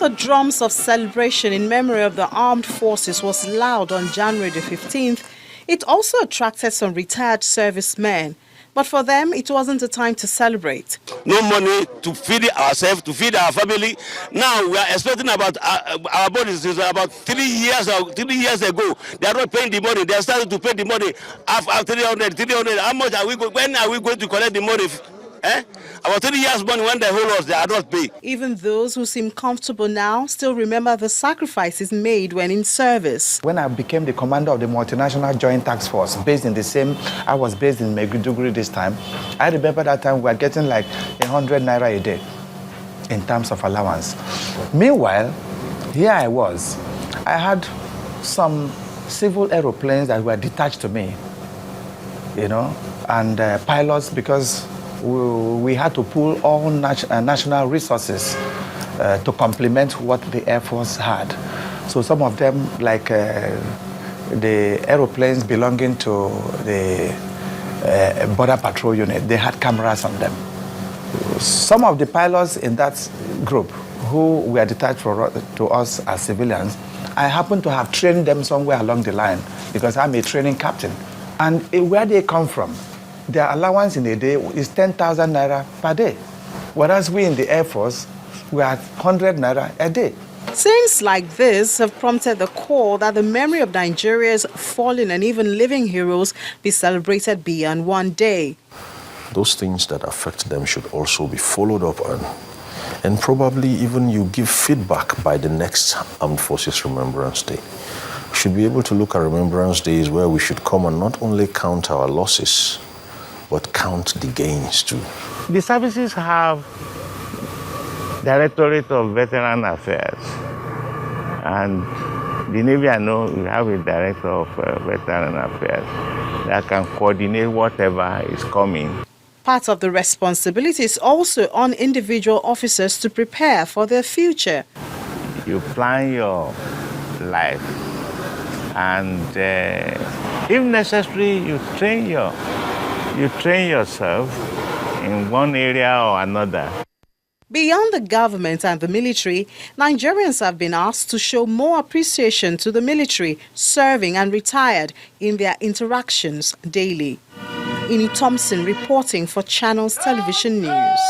the drums of celebration in memory of the armed forces was loud on January the 15th, it also attracted some retired servicemen. But for them, it wasn't a time to celebrate. No money to feed ourselves, to feed our family. Now we are expecting about our bodies. About 3 years ago, they are not paying the money. They are starting to pay the money after 300. How much are we going? When are we going to collect the money? About 3 years money when they hold us, they are not paid. Even those who seem comfortable now still remember the sacrifices made when in service. When I became the commander of the multinational joint task force, I was based in Maiduguri this time. I remember that time we were getting like 100 naira a day in terms of allowance. Meanwhile, here I was. I had some civil aeroplanes that were detached to me, and pilots, because we had to pool all national resources to complement what the Air Force had. So some of them, like the aeroplanes belonging to the Border Patrol unit, they had cameras on them. Some of the pilots in that group who were detached to us as civilians, I happen to have trained them somewhere along the line because I'm a training captain. And where they come from, their allowance in a day is 10,000 naira per day, whereas we in the Air Force, we are 100 naira a day. Scenes like this have prompted the call that the memory of Nigeria's fallen and even living heroes be celebrated beyond one day. Those things that affect them should also be followed up on, and probably even you give feedback by the next Armed Forces Remembrance Day. We should be able to look at Remembrance Days where we should come and not only count our losses, but count the gains too. The services have Directorate of Veteran Affairs, and the Navy, I know, we have a Director of Veteran Affairs that can coordinate whatever is coming. Part of the responsibility is also on individual officers to prepare for their future. You plan your life, and if necessary, you train yourself in one area or another. Beyond the government and the military, Nigerians have been asked to show more appreciation to the military, serving and retired, in their interactions daily. Ini Thompson reporting for Channels Television News.